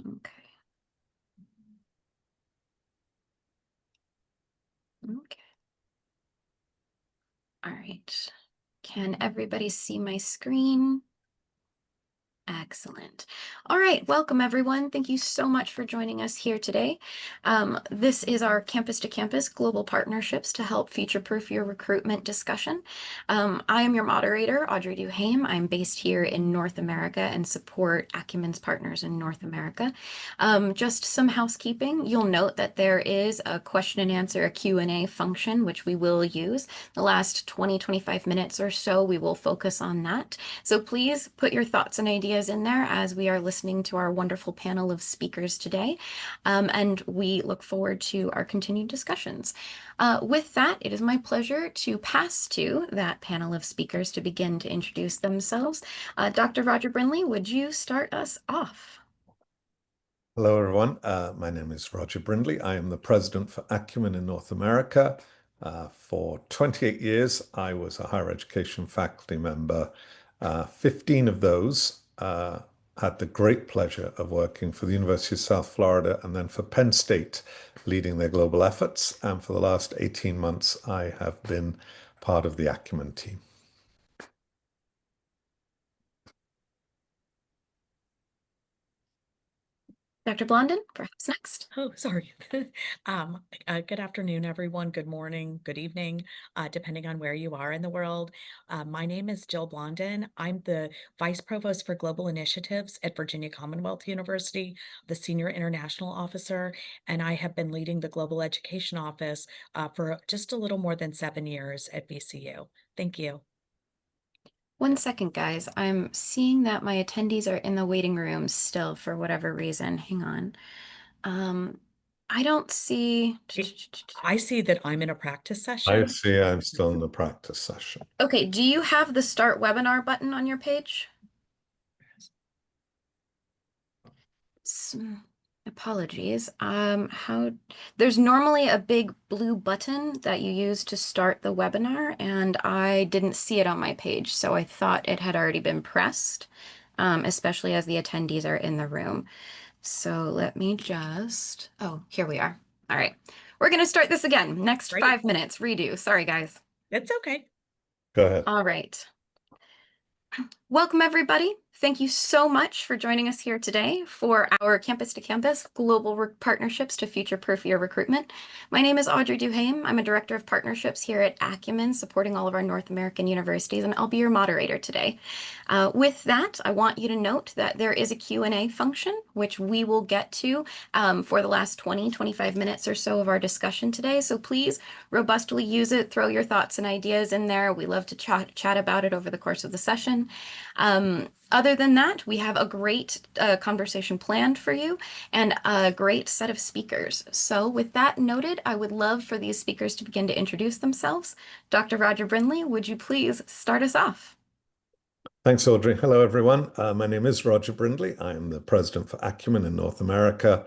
Okay. Okay. All right. Can everybody see my screen? Excellent. All right, welcome everyone. Thank you so much for joining us here today. This is our Campus to Campus Global Partnerships to help future-proof your recruitment discussion. I am your moderator, Audrey Duhame. I'm based here in North America and support Acumen's partners in North America. Just some housekeeping. You'll note that there is a question and answer, a Q&A function, which we will use. The last 20-25 minutes or so, we will focus on that. So please put your thoughts and ideas in there as we are listening to our wonderful panel of speakers today. And we look forward to our continued discussions. With that, it is my pleasure to pass to that panel of speakers to begin to introduce themselves. Dr. Roger Brindley, would you start us off? Hello, everyone. My name is Roger Brindley. I am the president for Acumen in North America. For 28 years, I was a higher education faculty member. 15 of those had the great pleasure of working for the University of South Florida and then for Penn State, leading their global efforts. And for the last 18 months, I have been part of the Acumen team. Dr. Blondin, perhaps next. Oh, sorry. Good afternoon, everyone. Good morning, good evening, depending on where you are in the world. My name is Jill Blondin. I'm the Vice Provost for Global Initiatives at Virginia Commonwealth University, the Senior International Officer, and I have been leading the Global Education Office for just a little more than 7 years at VCU. Thank you. 1 second, guys. I'm seeing that my attendees are in the waiting room still for whatever reason. Hang on. I don't see. I see that I'm in a practice session. I see I'm still in the practice session. Okay, do you have the start webinar button on your page? Apologies. There's normally a big blue button that you use to start the webinar, and I didn't see it on my page, so I thought it had already been pressed, especially as the attendees are in the room. So let me just, oh, here we are. All right, we're gonna start this again. Next Great. 5 minutes, redo. Sorry, guys. It's okay. Go ahead. All right. Welcome, everybody. Thank you so much for joining us here today for our Campus to Campus Global Partnerships to Future-Proof Your Recruitment. My name is Audrey Duhame. I'm a Director of Partnerships here at Acumen, supporting all of our North American universities, and I'll be your moderator today. With that, I want you to note that there is a Q&A function, which we will get to for the last 20-25 minutes or so of our discussion today. So please robustly use it. Throw your thoughts and ideas in there. We love to chat about it over the course of the session. Other than that, we have a great conversation planned for you and a great set of speakers. So with that noted, I would love for these speakers to begin to introduce themselves. Dr. Roger Brindley, would you please start us off? Thanks, Audrey. Hello, everyone. My name is Roger Brindley. I am the president for Acumen in North America.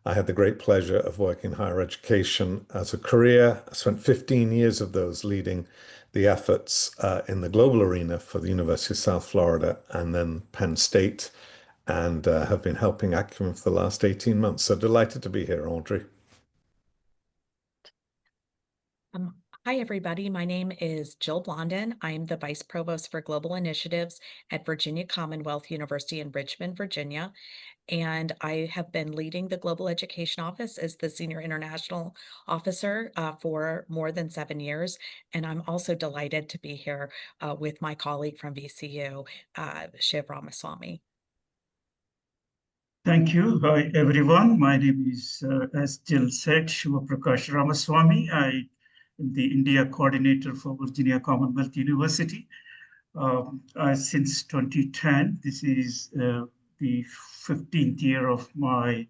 I had the great pleasure of working in higher education as a career. I spent 15 years of those leading the efforts in the global arena for the University of South Florida and then Penn State, and have been helping Acumen for the last 18 months. So delighted to be here, Audrey. Hi, everybody. My name is Jill Blondin. I'm the Vice Provost for Global Initiatives at Virginia Commonwealth University in Richmond, Virginia. And I have been leading the Global Education Office as the Senior International Officer for more than 7 years. And I'm also delighted to be here with my colleague from VCU, Shiv Ramaswamy. Thank you. Hi, everyone. My name is, as Jill said, Shivaprakash Ramaswamy. I am the India coordinator for Virginia Commonwealth University. Since 2010, this is the 15th year of my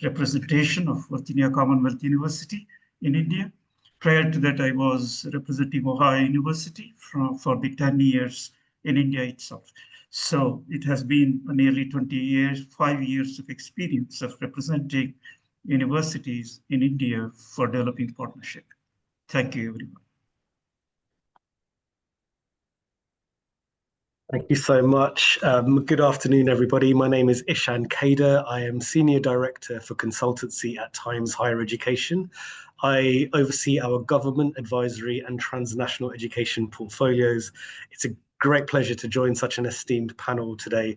representation of Virginia Commonwealth University in India. Prior to that, I was representing Ohio University for the 10 years in India itself. So it has been nearly 20 years, 5 years of experience of representing universities in India for developing partnership. Thank you, everyone. Thank you so much. Good afternoon, everybody. My name is Ishan Cader. I am Senior Director for Consultancy at Times Higher Education. I oversee our government, advisory, and transnational education portfolios. It's a great pleasure to join such an esteemed panel today.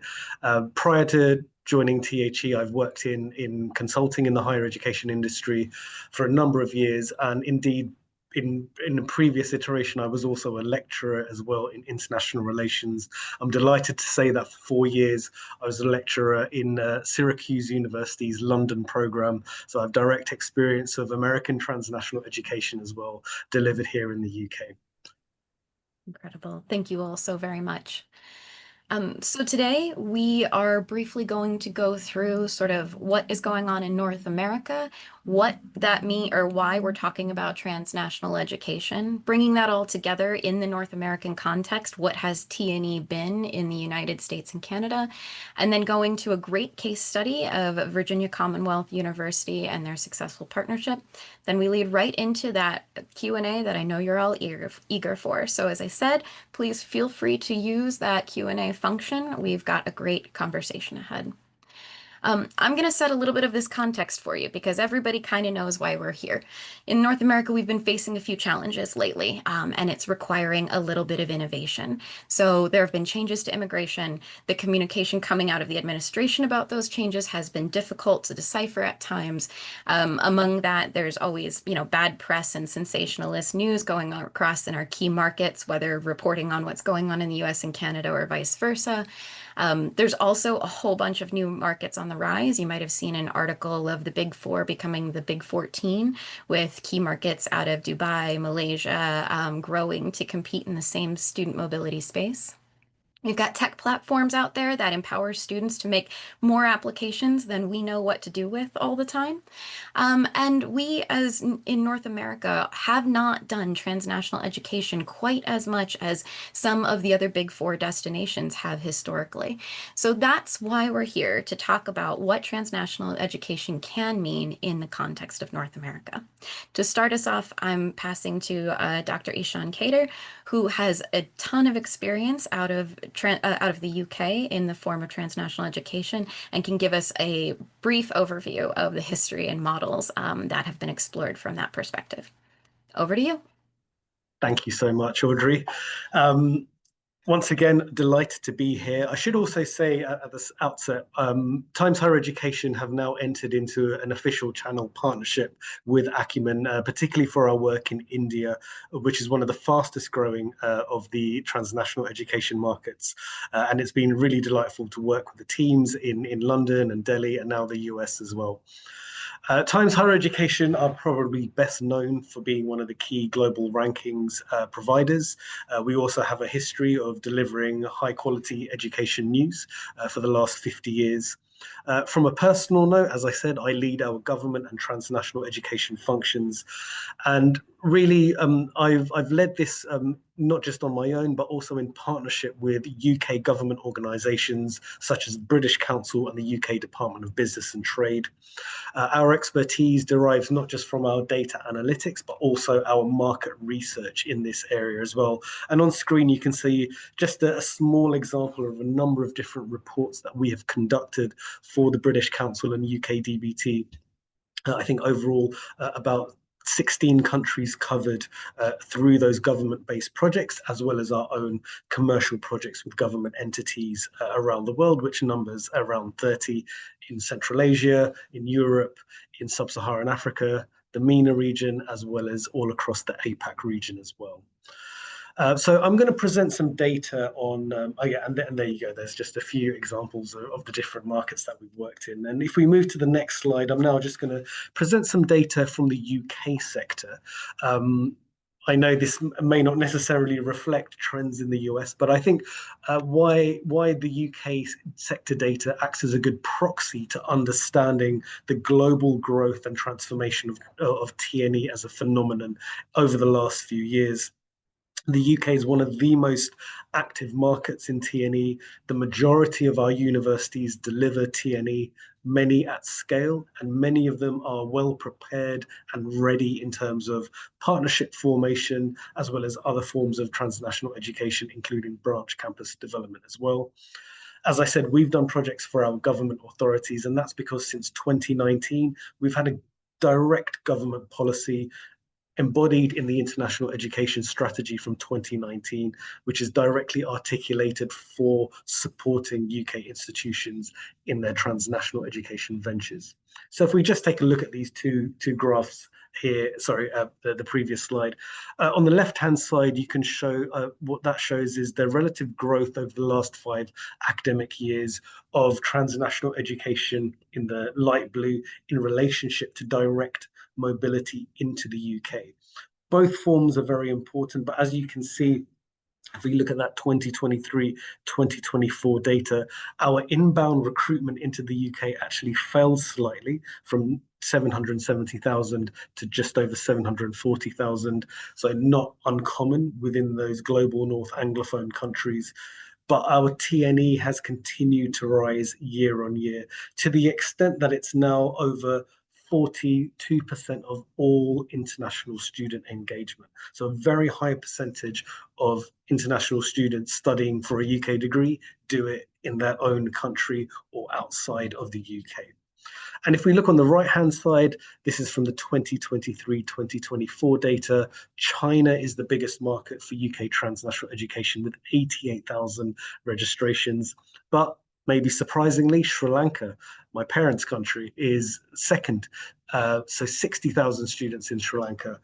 Prior to joining THE, I've worked in consulting in the higher education industry for a number of years, and indeed, in the previous iteration, I was also a lecturer as well in international relations. I'm delighted to say that for 4 years, I was a lecturer in Syracuse University's London program. So I have direct experience of American transnational education as well, delivered here in the UK. Incredible. Thank you all so very much. So today we are briefly going to go through sort of what is going on in North America, what that means, or why we're talking about transnational education, bringing that all together in the North American context. What has TNE been in the United States and Canada? And then going to a great case study of Virginia Commonwealth University and their successful partnership. Then we lead right into that Q&A that I know you're all eager for. So as I said, please feel free to use that Q&A function. We've got a great conversation ahead. I'm going to set a little bit of this context for you because everybody kind of knows why we're here. In North America, we've been facing a few challenges lately, and it's requiring a little bit of innovation. So there have been changes to immigration. The communication coming out of the administration about those changes has been difficult to decipher at times. Among that, there's always, bad press and sensationalist news going across in our key markets, whether reporting on what's going on in the US and Canada or vice versa. There's also a whole bunch of new markets on the rise. You might have seen an article of the Big Four becoming the Big 14, with key markets out of Dubai, Malaysia, growing to compete in the same student mobility space. We've got tech platforms out there that empower students to make more applications than we know what to do with all the time. And we, as in North America, have not done transnational education quite as much as some of the other Big Four destinations have historically. So that's why we're here to talk about what transnational education can mean in the context of North America. To start us off, I'm passing to Dr. Ishan Cader, who has a ton of experience out of the UK in the form of transnational education and can give us a brief overview of the history and models that have been explored from that perspective. Over to you. Thank you so much, Audrey. Once again, delighted to be here. I should also say at the outset, Times Higher Education have now entered into an official channel partnership with Acumen, particularly for our work in India, which is one of the fastest growing of the transnational education markets. And it's been really delightful to work with the teams in London and Delhi and now the US as well. Times Higher Education are probably best known for being one of the key global rankings providers. We also have a history of delivering high quality education news for the last 50 years. From a personal note, as I said, I lead our government and transnational education functions. And really, I've led this not just on my own, but also in partnership with UK government organisations such as the British Council and the UK Department of Business and Trade. Our expertise derives not just from our data analytics, but also our market research in this area as well. And on screen, you can see just a small example of a number of different reports that we have conducted for the British Council and UK DBT. I think overall about 16 countries covered through those government-based projects, as well as our own commercial projects with government entities around the world, which numbers around 30 in Central Asia, in Europe, in Sub-Saharan Africa, the MENA region, as well as all across the APAC region as well. So I'm going to present some data on, and there you go, there's just a few examples of the different markets that we've worked in. And if we move to the next slide, I'm now just going to present some data from the UK sector. I know this may not necessarily reflect trends in the US, but I think why the UK sector data acts as a good proxy to understanding the global growth and transformation of TNE as a phenomenon over the last few years. The UK is one of the most active markets in TNE. The majority of our universities deliver TNE, many at scale, and many of them are well prepared and ready in terms of partnership formation, as well as other forms of transnational education, including branch campus development as well. As I said, we've done projects for our government authorities, and that's because since 2019, we've had a direct government policy embodied in the International Education Strategy from 2019, which is directly articulated for supporting UK institutions in their transnational education ventures. So if we just take a look at these two graphs here, sorry, the previous slide. On the left-hand side, you can show what that shows is the relative growth over the last 5 academic years of transnational education in the light blue in relationship to direct mobility into the UK. Both forms are very important, but as you can see, if we look at that 2023-2024 data, our inbound recruitment into the UK actually fell slightly from 770,000 to just over 740,000. So not uncommon within those global North Anglophone countries. But our TNE has continued to rise year on year to the extent that it's now over 42% of all international student engagement. So a very high percentage of international students studying for a UK degree do it in their own country or outside of the UK. And if we look on the right-hand side, this is from the 2023-2024 data. China is the biggest market for UK transnational education with 88,000 registrations. But maybe surprisingly, Sri Lanka, my parents' country, is second. So 60,000 students in Sri Lanka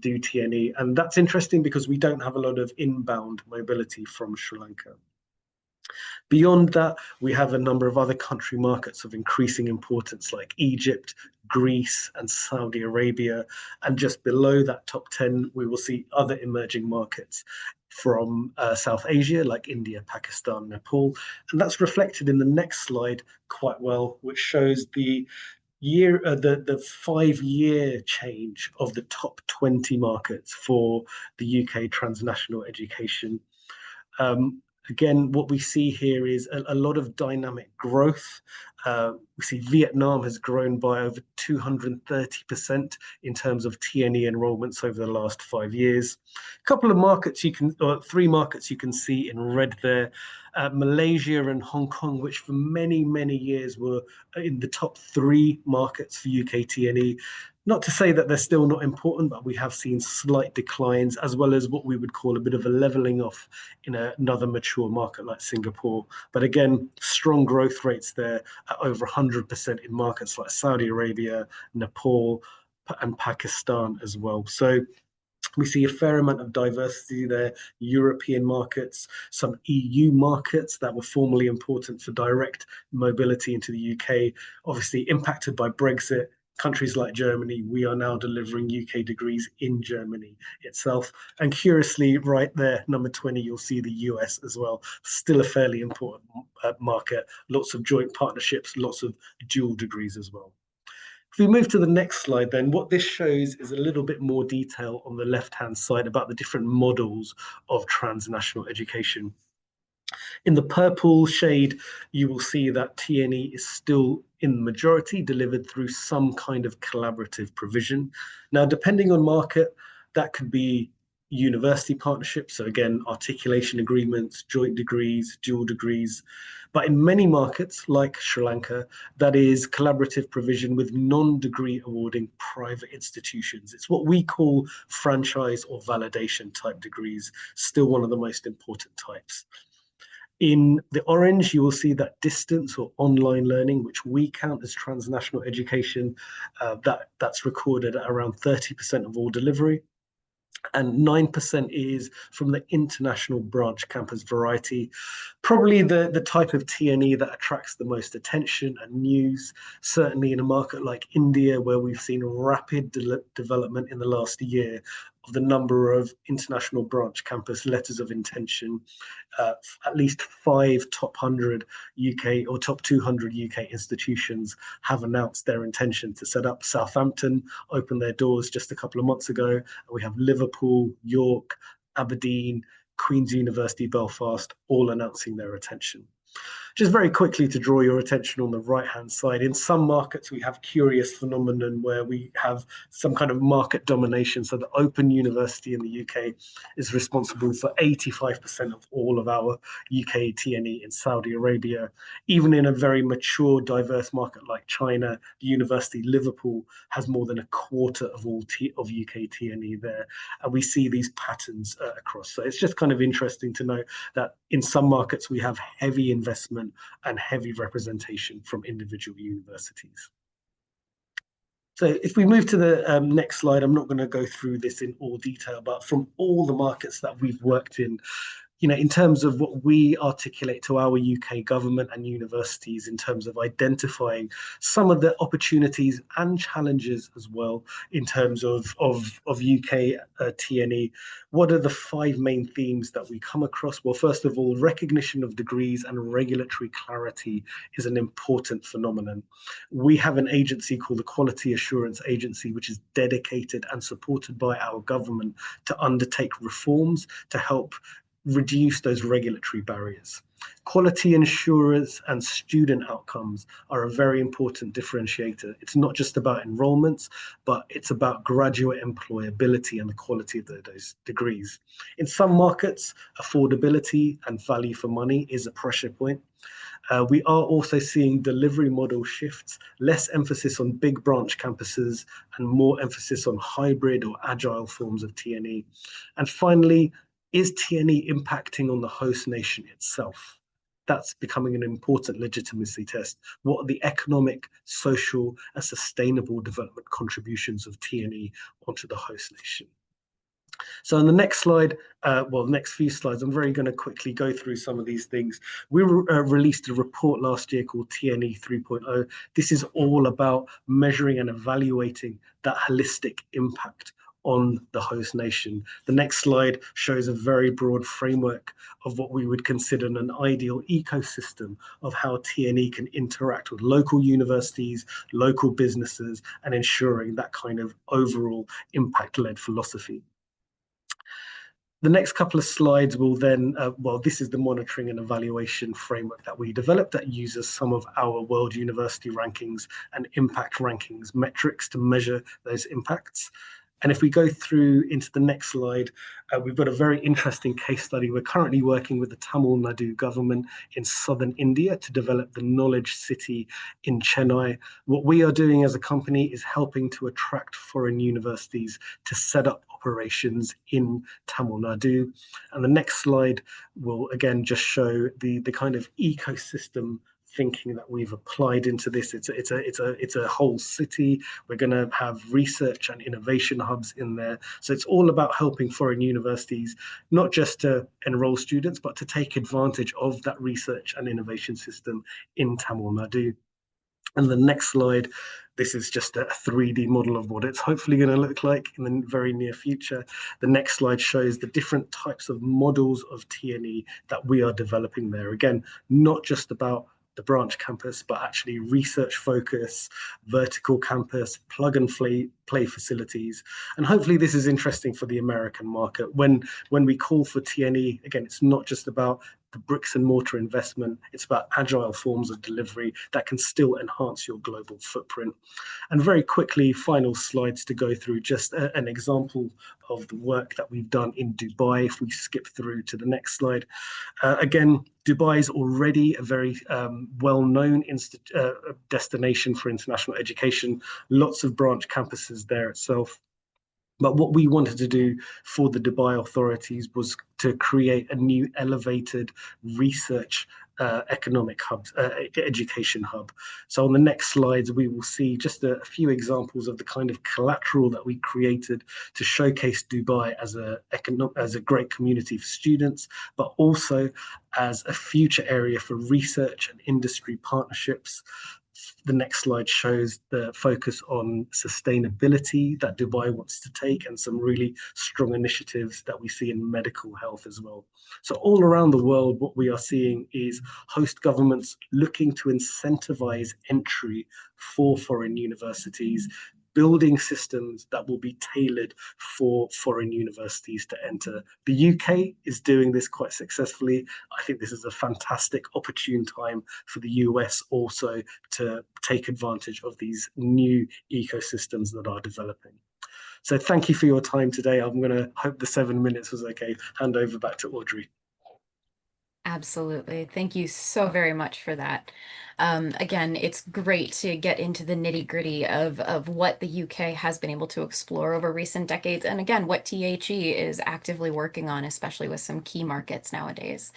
do TNE. And that's interesting because we don't have a lot of inbound mobility from Sri Lanka. Beyond that, we have a number of other country markets of increasing importance like Egypt, Greece, and Saudi Arabia. And just below that top 10, we will see other emerging markets from South Asia like India, Pakistan, Nepal. And that's reflected in the next slide quite well, which shows the 5-year change of the top 20 markets for the UK transnational education. Again, what we see here is a lot of dynamic growth. We see Vietnam has grown by over 230% in terms of TNE enrollments over the last 5 years. A couple of markets or 3 markets you can see in red there. Malaysia and Hong Kong, which for many, many years were in the top 3 markets for UK TNE. Not to say that they're still not important, but we have seen slight declines, as well as what we would call a bit of a leveling off in another mature market like Singapore. But again, strong growth rates there at over 100% in markets like Saudi Arabia, Nepal, and Pakistan as well. So we see a fair amount of diversity there, European markets, some EU markets that were formerly important for direct mobility into the UK, obviously impacted by Brexit. Countries like Germany, we are now delivering UK degrees in Germany itself. And curiously, right there, number 20, you'll see the US as well. Still a fairly important market. Lots of joint partnerships, lots of dual degrees as well. If we move to the next slide, then what this shows is a little bit more detail on the left-hand side about the different models of transnational education. In the purple shade, you will see that TNE is still in the majority delivered through some kind of collaborative provision. Now, depending on market, that could be university partnerships. So again, articulation agreements, joint degrees, dual degrees. But in many markets, like Sri Lanka, that is collaborative provision with non-degree awarding private institutions. It's what we call franchise or validation type degrees, still one of the most important types. In the orange, you will see that distance or online learning, which we count as transnational education, that's recorded at around 30% of all delivery. And 9% is from the international branch campus variety, probably the type of TNE that attracts the most attention and news, certainly in a market like India, where we've seen rapid development in the last year of the number of international branch campus letters of intention. At least 5 top 100 UK or top 200 UK institutions have announced their intention to set up. Southampton opened their doors just a couple of months ago. We have Liverpool, York, Aberdeen, Queen's University Belfast, all announcing their attention. Just very quickly to draw your attention on the right-hand side, in some markets we have curious phenomenon where we have some kind of market domination. So the Open University in the UK is responsible for 85% of all of our UK TNE in Saudi Arabia. Even in a very mature, diverse market like China, the University Liverpool has more than a quarter of all of UK TNE there. And we see these patterns across. So it's just kind of interesting to know that in some markets we have heavy investment and heavy representation from individual universities. So if we move to the next slide, I'm not going to go through this in all detail, but from all the markets that we've worked in, in terms of what we articulate to our UK government and universities in terms of identifying some of the opportunities and challenges as well in terms of UK TNE, what are the 5 main themes that we come across? Well, first of all, recognition of degrees and regulatory clarity is an important phenomenon. We have an agency called the Quality Assurance Agency, which is dedicated and supported by our government to undertake reforms to help reduce those regulatory barriers. Quality assurance and student outcomes are a very important differentiator. It's not just about enrollments, but it's about graduate employability and the quality of those degrees. In some markets, affordability and value for money is a pressure point. We are also seeing delivery model shifts, less emphasis on big branch campuses and more emphasis on hybrid or agile forms of TNE. And finally, is TNE impacting on the host nation itself? That's becoming an important legitimacy test. What are the economic, social, and sustainable development contributions of TNE onto the host nation? So on the next slide, next few slides, I'm very going to quickly go through some of these things. We released a report last year called TNE 3.0. This is all about measuring and evaluating that holistic impact on the host nation. The next slide shows a very broad framework of what we would consider an ideal ecosystem of how TNE can interact with local universities, local businesses, and ensuring that kind of overall impact-led philosophy. The next couple of slides will then, this is the monitoring and evaluation framework that we developed that uses some of our world university rankings and impact rankings metrics to measure those impacts. And if we go through into the next slide, we've got a very interesting case study. We're currently working with the Tamil Nadu government in southern India to develop the knowledge city in Chennai. What we are doing as a company is helping to attract foreign universities to set up operations in Tamil Nadu. And the next slide will again just show the kind of ecosystem thinking that we've applied into this. It's a whole city. We're going to have research and innovation hubs in there. So it's all about helping foreign universities, not just to enroll students, but to take advantage of that research and innovation system in Tamil Nadu. And the next slide, this is just a 3D model of what it's hopefully going to look like in the very near future. The next slide shows the different types of models of TNE that we are developing there. Again, not just about the branch campus, but actually research focus, vertical campus, plug and play facilities. And hopefully this is interesting for the American market. When we call for TNE, again, it's not just about the bricks and mortar investment, it's about agile forms of delivery that can still enhance your global footprint. And very quickly, final slides to go through, just an example of the work that we've done in Dubai. If we skip through to the next slide. Again, Dubai is already a very well-known destination for international education, lots of branch campuses there itself. But what we wanted to do for the Dubai authorities was to create a new elevated research economic hub, education hub. So on the next slides, we will see just a few examples of the kind of collateral that we created to showcase Dubai as a great community for students, but also as a future area for research and industry partnerships. The next slide shows the focus on sustainability that Dubai wants to take and some really strong initiatives that we see in medical health as well. So all around the world, what we are seeing is host governments looking to incentivize entry for foreign universities, building systems that will be tailored for foreign universities to enter. The UK is doing this quite successfully. I think this is a fantastic opportune time for the US also to take advantage of these new ecosystems that are developing. So thank you for your time today. I'm going to hope the 7 minutes was okay. Hand over back to Audrey. Absolutely. Thank you so very much for that. Again, it's great to get into the nitty-gritty of what the UK has been able to explore over recent decades, and again, what THE is actively working on, especially with some key markets nowadays.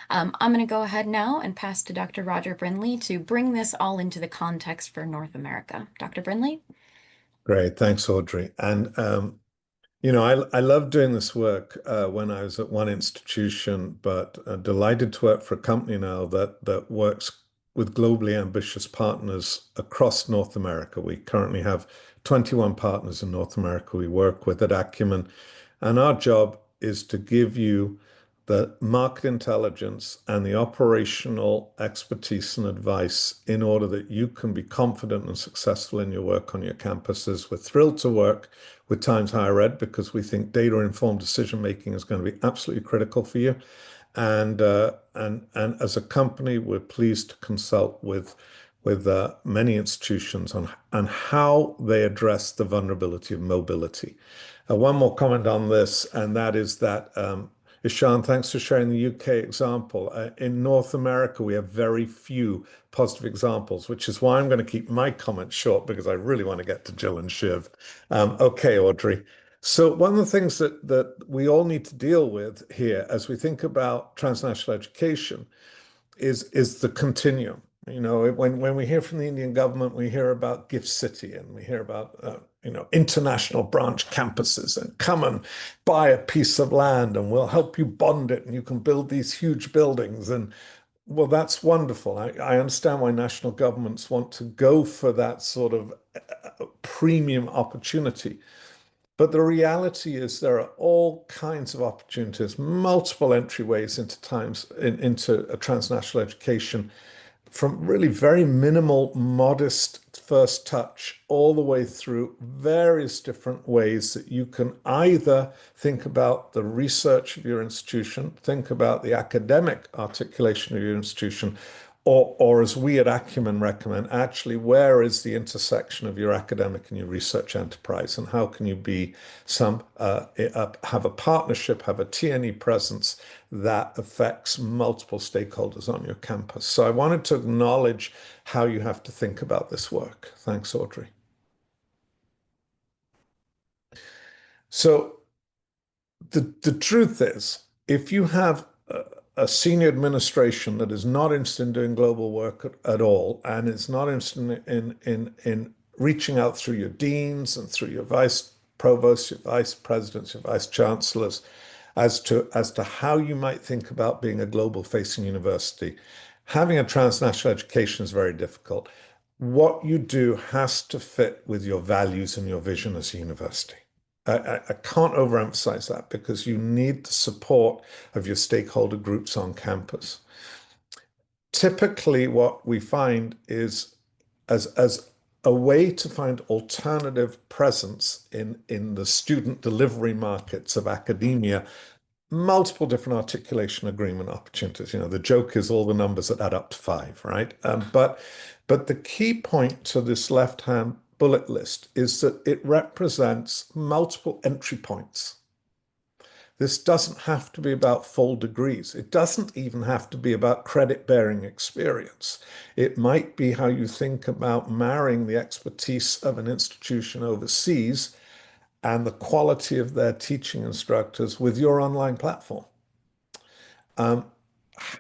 I'm going to go ahead now and pass to Dr. Roger Brindley to bring this all into the context for North America. Dr. Brindley? Great, thanks, Audrey. And you know, I love doing this work when I was at one institution, but delighted to work for a company now that works with globally ambitious partners across North America. We currently have 21 partners in North America we work with at Acumen, and our job is to give you the market intelligence and the operational expertise and advice in order that you can be confident and successful in your work on your campuses. We're thrilled to work with Times Higher Ed because we think data-informed decision-making is going to be absolutely critical for you. And as a company, we're pleased to consult with many institutions on how they address the vulnerability of mobility. One more comment on this, and that is that Ishan, thanks for sharing the UK example. In North America, we have very few positive examples, which is why I'm going to keep my comments short because I really want to get to Jill and Shiv. Okay, Audrey. So one of the things that we all need to deal with here as we think about transnational education is the continuum. You know, when we hear from the Indian government, we hear about Gift City and we hear about, you know, international branch campuses and come and buy a piece of land and we'll help you bond it and you can build these huge buildings. And well, that's wonderful. I understand why national governments want to go for that sort of premium opportunity. But the reality is there are all kinds of opportunities, multiple entryways into a transnational education, from really very minimal, modest first touch all the way through various different ways that you can either think about the research of your institution, think about the academic articulation of your institution, or as we at Acumen recommend, actually, where is the intersection of your academic and your research enterprise, and how can you be have a partnership, have a TNE presence that affects multiple stakeholders on your campus. So I wanted to acknowledge how you have to think about this work. Thanks, Audrey. So the truth is, if you have a senior administration that is not interested in doing global work at all and is not interested in reaching out through your deans and through your vice provosts, your vice presidents, your vice chancellors, as to how you might think about being a global facing university, having a transnational education is very difficult. What you do has to fit with your values and your vision as a university. I can't overemphasize that because you need the support of your stakeholder groups on campus. Typically, what we find is as a way to find alternative presence in the student delivery markets of academia, multiple different articulation agreement opportunities. You know, the joke is all the numbers that add up to 5, right? But the key point to this left-hand bullet list is that it represents multiple entry points. This doesn't have to be about full degrees. It doesn't even have to be about credit-bearing experience. It might be how you think about marrying the expertise of an institution overseas and the quality of their teaching instructors with your online platform.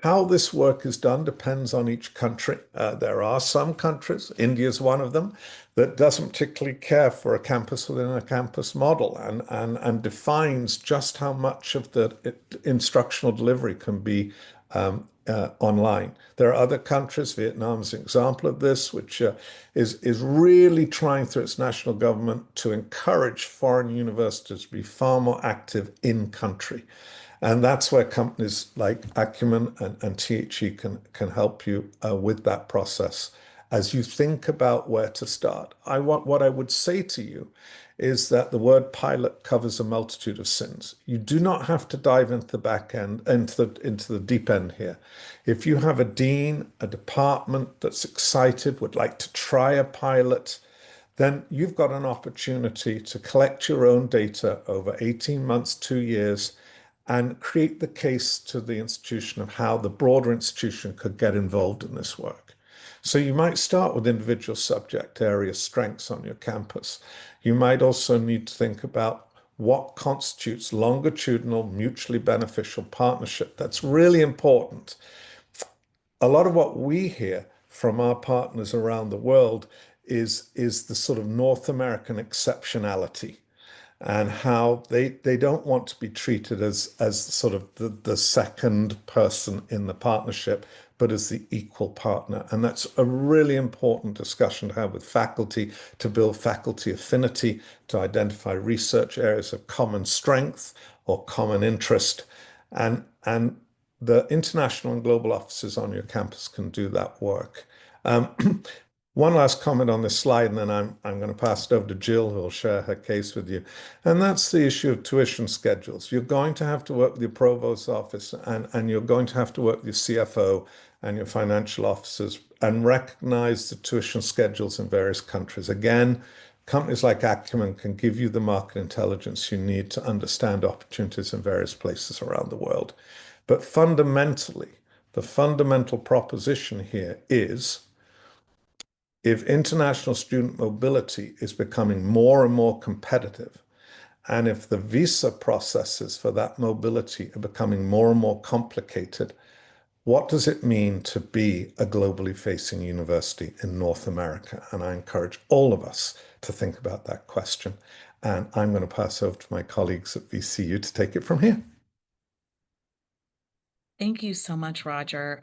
How this work is done depends on each country. There are some countries, India is one of them, that doesn't particularly care for a campus within a campus model and defines just how much of the instructional delivery can be online. There are other countries, Vietnam is an example of this, which is really trying through its national government to encourage foreign universities to be far more active in country. And that's where companies like Acumen and THE can help you with that process as you think about where to start. What I would say to you is that the word pilot covers a multitude of sins. You do not have to dive into the back end, into the deep end here. If you have a dean, a department that's excited, would like to try a pilot, then you've got an opportunity to collect your own data over 18 months, 2 years, and create the case to the institution of how the broader institution could get involved in this work. So you might start with individual subject area strengths on your campus. You might also need to think about what constitutes longitudinal, mutually beneficial partnership. That's really important. A lot of what we hear from our partners around the world is the sort of North American exceptionality, and how they don't want to be treated as sort of the second person in the partnership, but as the equal partner. And that's a really important discussion to have with faculty, to build faculty affinity, to identify research areas of common strength or common interest. And the international and global offices on your campus can do that work. One last comment on this slide, and then I'm going to pass it over to Jill, who will share her case with you. And that's the issue of tuition schedules. You're going to have to work with your provost's office, and you're going to have to work with your CFO and your financial officers and recognize the tuition schedules in various countries. Again, companies like Acumen can give you the market intelligence you need to understand opportunities in various places around the world. But fundamentally, the fundamental proposition here is, if international student mobility is becoming more and more competitive, and if the visa processes for that mobility are becoming more and more complicated, what does it mean to be a globally facing university in North America? And I encourage all of us to think about that question. And I'm going to pass over to my colleagues at VCU to take it from here. Thank you so much, Roger.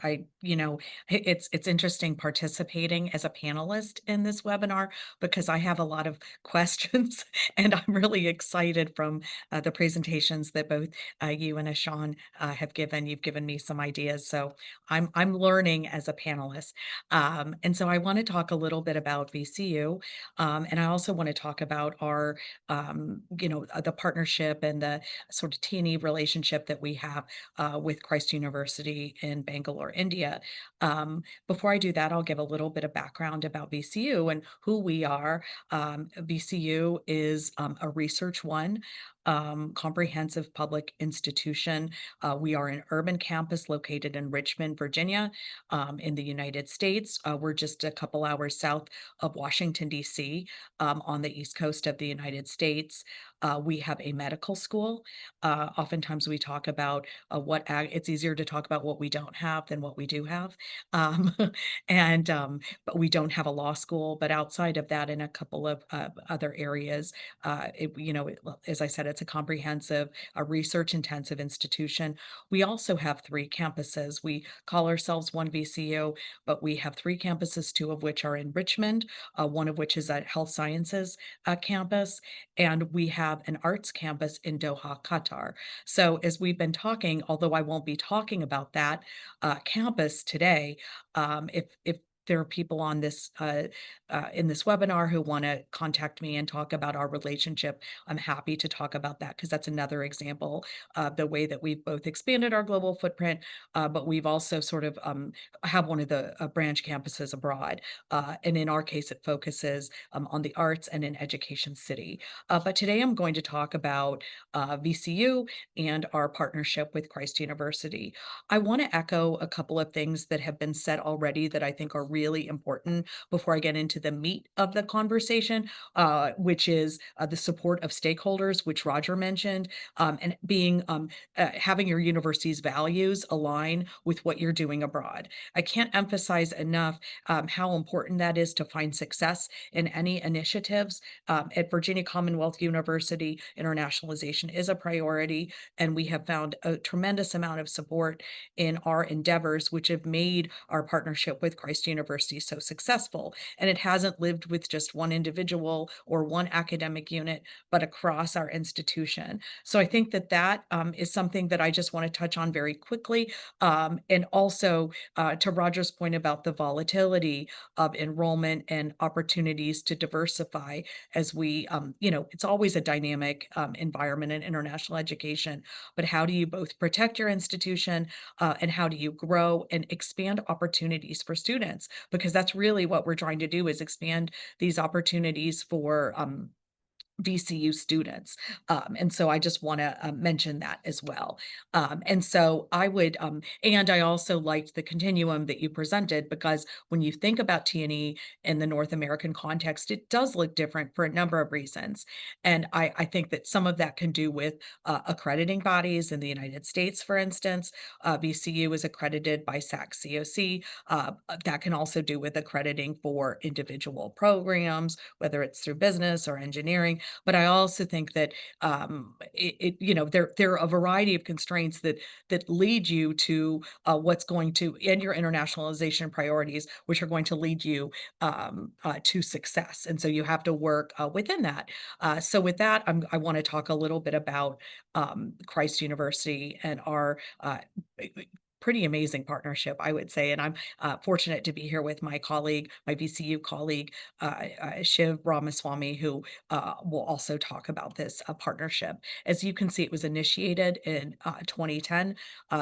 It's interesting participating as a panelist in this webinar because I have a lot of questions and I'm really excited from the presentations that both you and Ishan have given. You've given me some ideas, so I'm learning as a panelist. And so I want to talk a little bit about VCU, and I also want to talk about our, the partnership and the sort of TNE relationship that we have with Christ University in Bangalore, India. Before I do that, I'll give a little bit of background about VCU and who we are. VCU is a Research One comprehensive public institution. We are an urban campus located in Richmond, Virginia, in the United States. We're just a couple hours south of Washington, D.C., on the East Coast of the United States. We have a medical school. Oftentimes we talk about it's easier to talk about what we don't have than what we do have. But we don't have a law school, but outside of that, in a couple of other areas, as I said, it's a comprehensive, research intensive institution. We also have 3 campuses. We call ourselves One VCU, but we have 3 campuses, 2 of which are in Richmond, one of which is at Health Sciences campus, and we have an arts campus in Doha, Qatar. So as we've been talking, although I won't be talking about that campus today, if there are people on this in this webinar who want to contact me and talk about our relationship, I'm happy to talk about that because that's another example of the way that we've both expanded our global footprint, but we've also sort of have one of the branch campuses abroad. And in our case, it focuses on the arts and in Education City. But today I'm going to talk about VCU and our partnership with Christ University. I want to echo a couple of things that have been said already that I think are really important before I get into the meat of the conversation, which is the support of stakeholders, which Roger mentioned, and having your university's values align with what you're doing abroad. I can't emphasize enough how important that is to find success in any initiatives. At Virginia Commonwealth University, internationalization is a priority, and we have found a tremendous amount of support in our endeavors, which have made our partnership with Christ University university so successful. And it hasn't lived with just one individual or one academic unit, but across our institution. So I think that that is something that I just want to touch on very quickly. And also to Roger's point about the volatility of enrollment and opportunities to diversify as we, it's always a dynamic environment in international education, but how do you both protect your institution and how do you grow and expand opportunities for students? Because that's really what we're trying to do, is expand these opportunities for VCU students. And so I just want to mention that as well. And so I would, and I also liked the continuum that you presented, because when you think about TNE in the North American context, it does look different for a number of reasons. And I think that some of that can do with accrediting bodies in the United States, for instance. VCU is accredited by SAC-COC. That can also do with accrediting for individual programs, whether it's through business or engineering. But I also think that there are a variety of constraints that lead you to what's going to, and your internationalization priorities, which are going to lead you to success. And so you have to work within that. So with that, I want to talk a little bit about Christ University and our pretty amazing partnership, I would say. And I'm fortunate to be here with my colleague, my VCU colleague, Shiv Ramaswamy, who will also talk about this partnership. As you can see, it was initiated in 2010.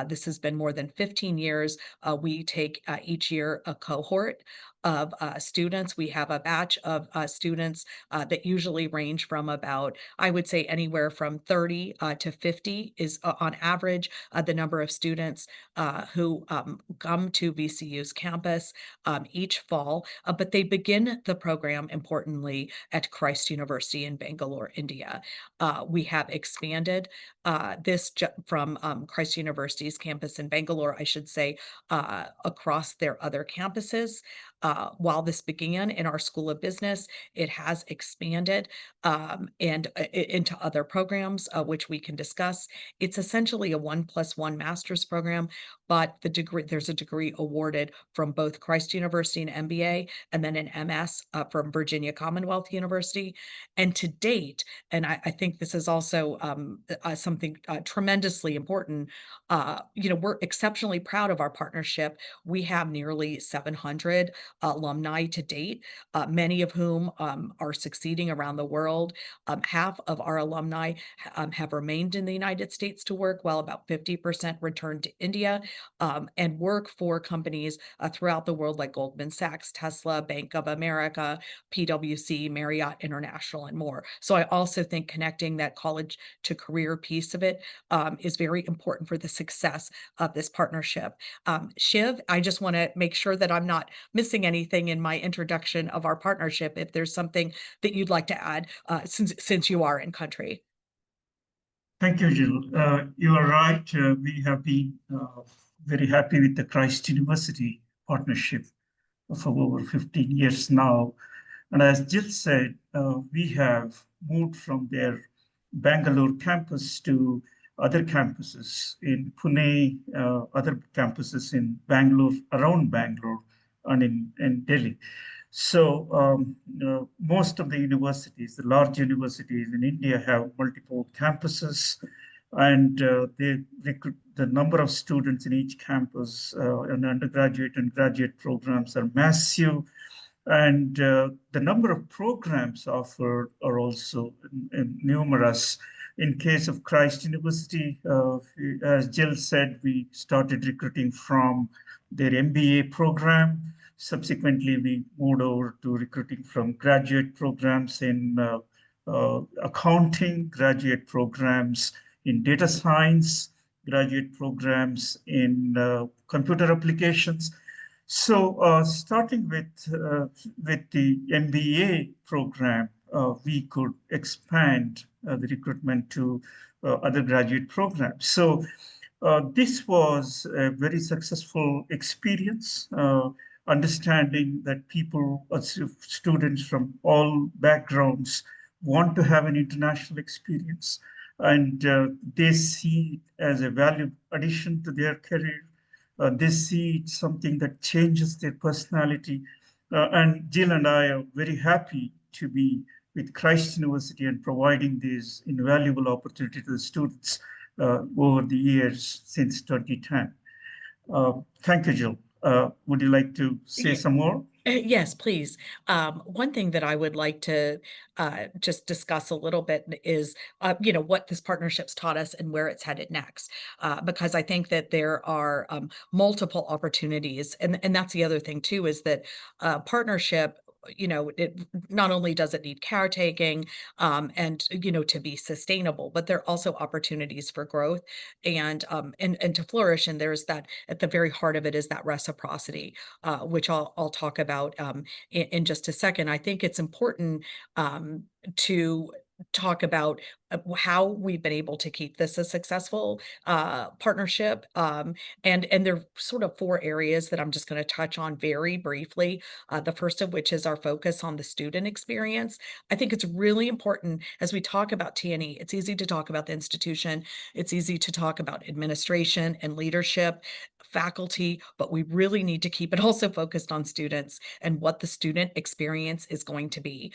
This has been more than 15 years. We take each year a cohort of students. We have a batch of students that usually range from about, I would say, anywhere from 30 to 50 is on average the number of students who come to VCU's campus each fall, but they begin the program, importantly, at Christ University in Bangalore, India. We have expanded this from Christ University's campus in Bangalore, I should say, across their other campuses. While this began in our School of Business, it has expanded and into other programs, which we can discuss. It's essentially a 1+1 master's program, but there's a degree awarded from both Christ University, an MBA, and then an MS from Virginia Commonwealth University. And to date, and I think this is also something tremendously important, we're exceptionally proud of our partnership. We have nearly 700 alumni to date, many of whom are succeeding around the world. Half of our alumni have remained in the United States to work, while about 50% returned to India and work for companies throughout the world like Goldman Sachs, Tesla, Bank of America, PwC, Marriott International, and more. So I also think connecting that college to career piece of it is very important for the success of this partnership. Shiv, I just want to make sure that I'm not missing anything in my introduction of our partnership, if there's something that you'd like to add since you are in country. Thank you, Jill. You are right. We have been very happy with the Christ University partnership for over 15 years now. And as Jill said, we have moved from their Bangalore campus to other campuses in Pune, other campuses in Bangalore, around Bangalore, and in Delhi. So most of the universities, the large universities in India, have multiple campuses, and the number of students in each campus in undergraduate and graduate programs are massive. And the number of programs offered are also numerous. In case of Christ University, as Jill said, we started recruiting from their MBA program. Subsequently, we moved over to recruiting from graduate programs in accounting, graduate programs in data science, graduate programs in computer applications. So starting with the MBA program, we could expand the recruitment to other graduate programs. So this was a very successful experience, understanding that people, students from all backgrounds, want to have an international experience, and they see it as a valuable addition to their career. They see it's something that changes their personality. And Jill and I are very happy to be with Christ University and providing this invaluable opportunity to the students over the years since 2010. Thank you, Jill. Would you like to say some more? Yes, please. One thing that I would like to just discuss a little bit is, what this partnership's taught us and where it's headed next, because I think that there are multiple opportunities, and that's the other thing too, is that partnership, it not only does it need caretaking and to be sustainable, but there are also opportunities for growth and to flourish. And there's that at the very heart of it is that reciprocity, which I'll talk about in just a second. I think it's important to talk about how we've been able to keep this a successful partnership. And there are sort of 4 areas that I'm just going to touch on very briefly. The first of which is our focus on the student experience. I think it's really important as we talk about TNE, it's easy to talk about the institution. It's easy to talk about administration and leadership, faculty, but we really need to keep it also focused on students and what the student experience is going to be.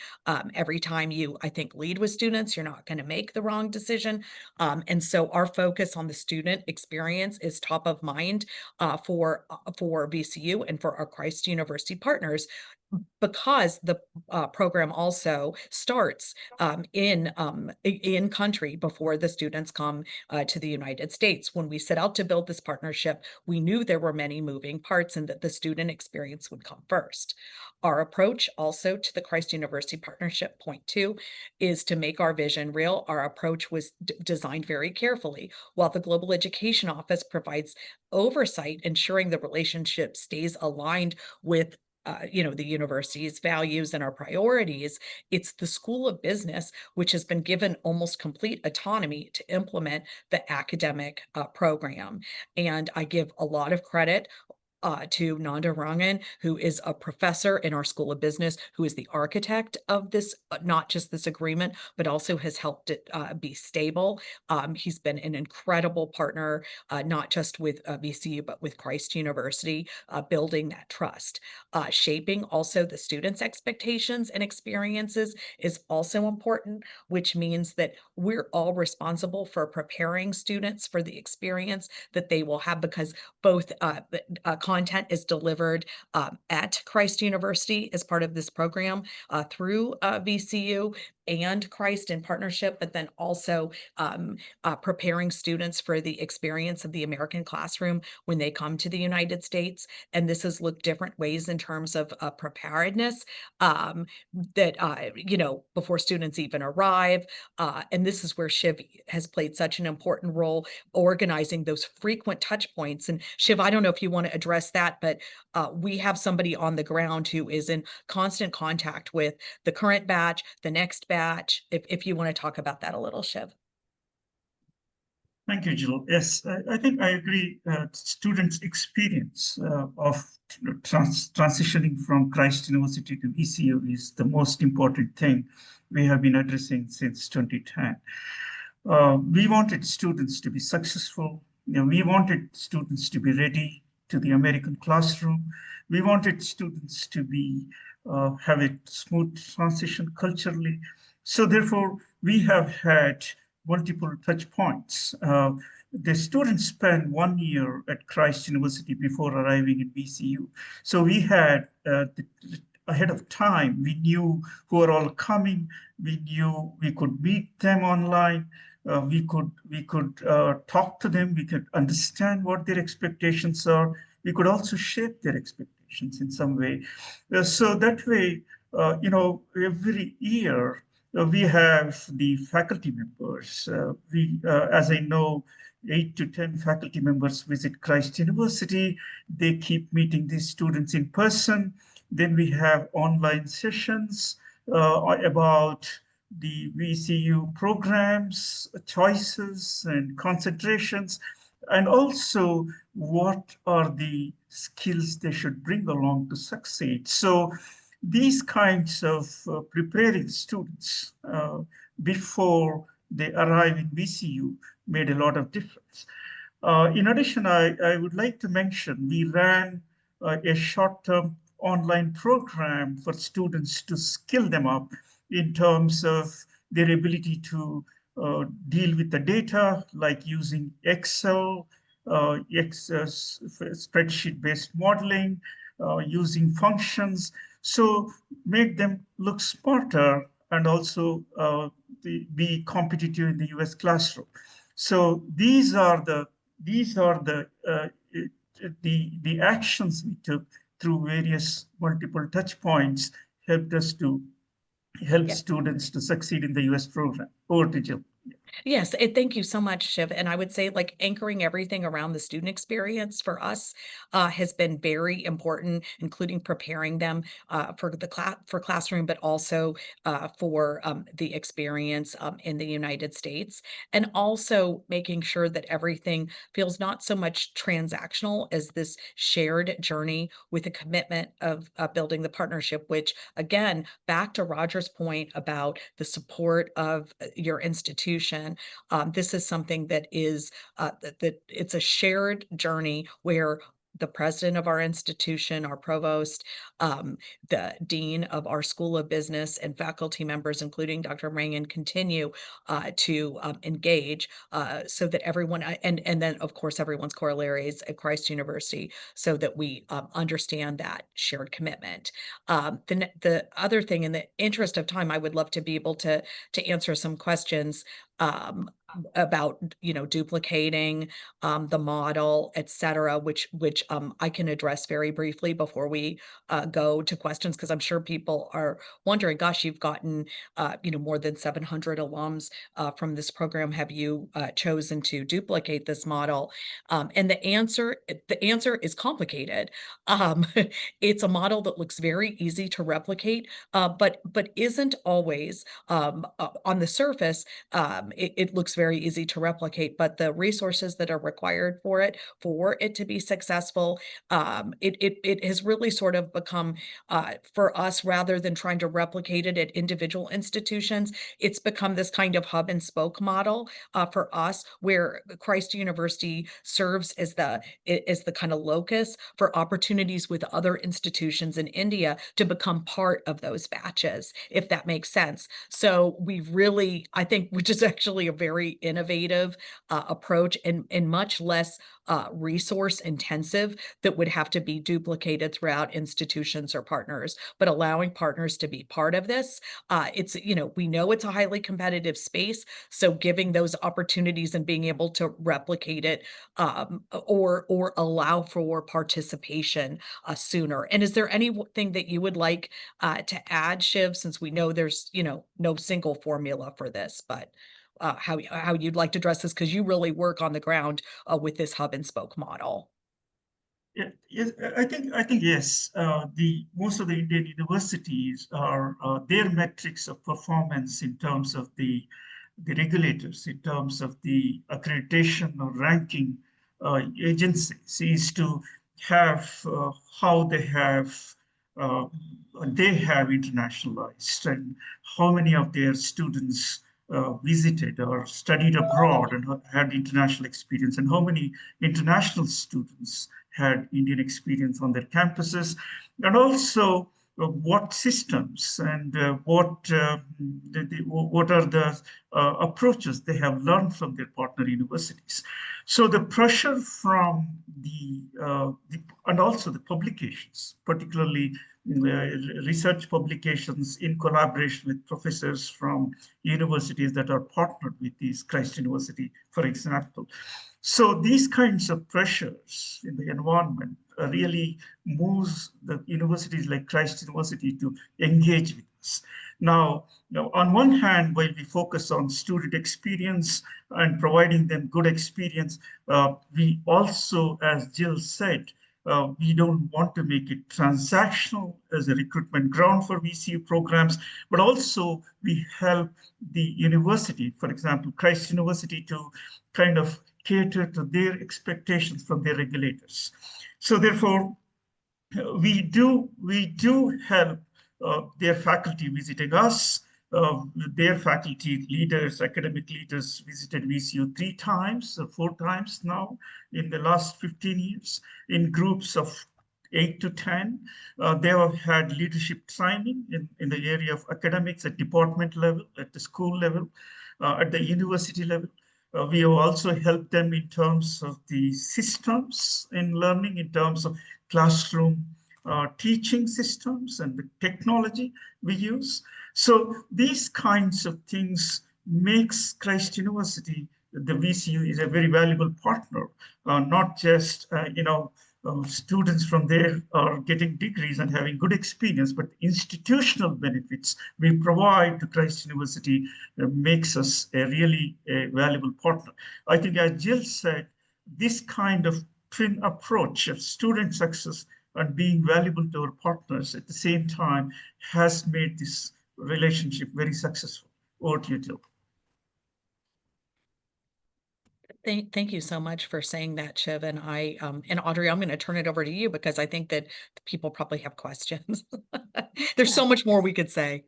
Every time you, I think, lead with students, you're not going to make the wrong decision. And so our focus on the student experience is top of mind for VCU and for our Christ University partners, because the program also starts in country before the students come to the United States. When we set out to build this partnership, we knew there were many moving parts and that the student experience would come first. Our approach also to the Christ University partnership, point 2, is to make our vision real. Our approach was designed very carefully. While the Global Education Office provides oversight, ensuring the relationship stays aligned with the university's values and our priorities, it's the School of Business which has been given almost complete autonomy to implement the academic program. And I give a lot of credit to Nanda Rangan, who is a professor in our School of Business, who is the architect of this, not just this agreement, but also has helped it be stable. He's been an incredible partner, not just with VCU, but with Christ University, building that trust. Shaping also the students' expectations and experiences is also important, which means that we're all responsible for preparing students for the experience that they will have, because both content is delivered at Christ University as part of this program through VCU and Christ in partnership, but then also preparing students for the experience of the American classroom when they come to the United States. And this has looked different ways in terms of preparedness before students even arrive. And this is where Shiv has played such an important role, organizing those frequent touch points. And Shiv, I don't know if you want to address that, but we have somebody on the ground who is in constant contact with the current batch, the next batch, if you want to talk about that a little, Shiv. Thank you, Jill. Yes, I think I agree. Students' experience of transitioning from Christ University to VCU is the most important thing we have been addressing since 2010. We wanted students to be successful. We wanted students to be ready to the American classroom. We wanted students to be have a smooth transition culturally. So therefore, we have had multiple touch points. The students spend 1 year at Christ University before arriving in VCU. So we had ahead of time, we knew who are all coming. We knew we could meet them online. We could talk to them. We could understand what their expectations are. We could also shape their expectations in some way. So that way, every year we have the faculty members. As I know, 8 to 10 faculty members visit Christ University. They keep meeting these students in person. Then we have online sessions about the VCU programs, choices, and concentrations, and also what are the skills they should bring along to succeed. So these kinds of preparing students before they arrive in VCU made a lot of difference. In addition, I would like to mention we ran a short-term online program for students to skill them up in terms of their ability to deal with the data, like using Excel, spreadsheet-based modeling, using functions. So make them look smarter and also be competitive in the US classroom. So these are the the actions we took through various multiple touch points helped us to help students to succeed in the US program. Over to Jill. Yes, thank you so much, Shiv. And I would say like anchoring everything around the student experience for us has been very important, including preparing them for the classroom, but also for the experience in the United States, and also making sure that everything feels not so much transactional as this shared journey with a commitment of building the partnership, which again, back to Roger's point about the support of your institution. This is something that is that it's a shared journey where the president of our institution, our provost, the dean of our School of Business, and faculty members, including Dr. Rangan, continue to engage so that everyone, and then of course everyone's corollaries at Christ University, so that we understand that shared commitment. The other thing, in the interest of time, I would love to be able to answer some questions about, duplicating the model, et cetera, which I can address very briefly before we go to questions, because I'm sure people are wondering, gosh, you've gotten, more than 700 alums from this program. Have you chosen to duplicate this model? And the answer is complicated. It's a model that looks very easy to replicate, but isn't always on the surface. It looks very easy to replicate, but the resources that are required for it to be successful, it has really sort of become, for us, rather than trying to replicate it at individual institutions, it's become this kind of hub and spoke model for us, where Christ University serves as the kind of locus for opportunities with other institutions in India to become part of those batches, if that makes sense. So we really, I think, which is actually a very innovative approach, and much less resource intensive, that would have to be duplicated throughout institutions or partners, but allowing partners to be part of this. It's, we know it's a highly competitive space, so giving those opportunities and being able to replicate it or allow for participation sooner. And is there anything that you would like to add, Shiv, since we know there's, no single formula for this, but how you'd like to address this, because you really work on the ground with this hub and spoke model? Yeah, yes, I think yes. The most of the Indian universities are their metrics of performance in terms of the regulators, in terms of the accreditation or ranking agencies, is to have how they have internationalized, and how many of their students visited or studied abroad and had international experience, and how many international students had Indian experience on their campuses, and also what systems and what are the approaches they have learned from their partner universities. So the pressure from and also the publications, particularly research publications in collaboration with professors from universities that are partnered with these Christ University, for example. So these kinds of pressures in the environment really moves the universities like Christ University to engage with us. Now, on one hand, while we focus on student experience and providing them good experience, we also, as Jill said, we don't want to make it transactional as a recruitment ground for VCU programs, but also we help the university, for example, Christ University, to kind of cater to their expectations from their regulators. So therefore, we do help their faculty visiting us their faculty leaders, academic leaders visited VCU 3 times or 4 times now in the last 15 years in groups of 8 to 10. They have had leadership training in the area of academics at department level, at the school level, at the university level. We have also helped them in terms of the systems in learning, in terms of classroom teaching systems and the technology we use. So these kinds of things makes Christ University, the VCU is a very valuable partner, not just, students from there are getting degrees and having good experience, but institutional benefits we provide to Christ University makes us a really valuable partner. I think, as Jill said, this kind of twin approach of student success and being valuable to our partners at the same time has made this relationship very successful. Over to you, Jill. Thank you so much for saying that, Shiv. And and Audrey, I'm going to turn it over to you because I think that people probably have questions. There's so much more we could say.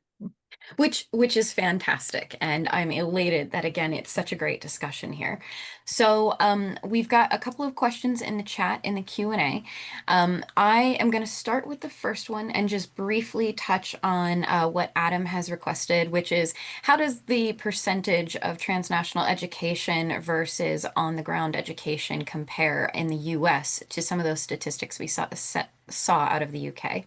Which is fantastic, and I'm elated that, again, it's such a great discussion here. So we've got a couple of questions in the chat in the Q&A. I am going to start with the first one and just briefly touch on what Adam has requested, which is, how does the percentage of transnational education versus on-the-ground education compare in the US to some of those statistics we saw out of the UK?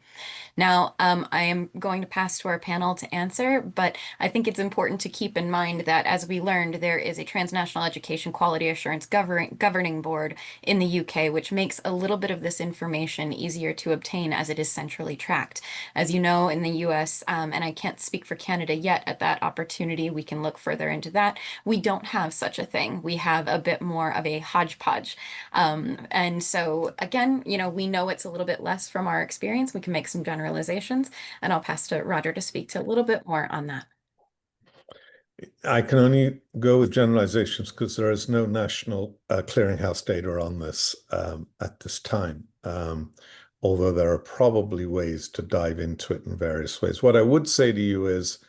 Now, I am going to pass to our panel to answer, but I think it's important to keep in mind that, as we learned, there is a Transnational Education Quality Assurance Governing Board in the UK, which makes a little bit of this information easier to obtain as it is centrally tracked. As you know, in the US, and I can't speak for Canada yet, at that opportunity, we can look further into that. We don't have such a thing. We have a bit more of a hodgepodge. And so, again, we know it's a little bit less from our experience. We can make some generalizations, and I'll pass to Roger to speak to a little bit more on that. I can only go with generalizations because there is no national clearinghouse data on this at this time, although there are probably ways to dive into it in various ways. What I would say to you is,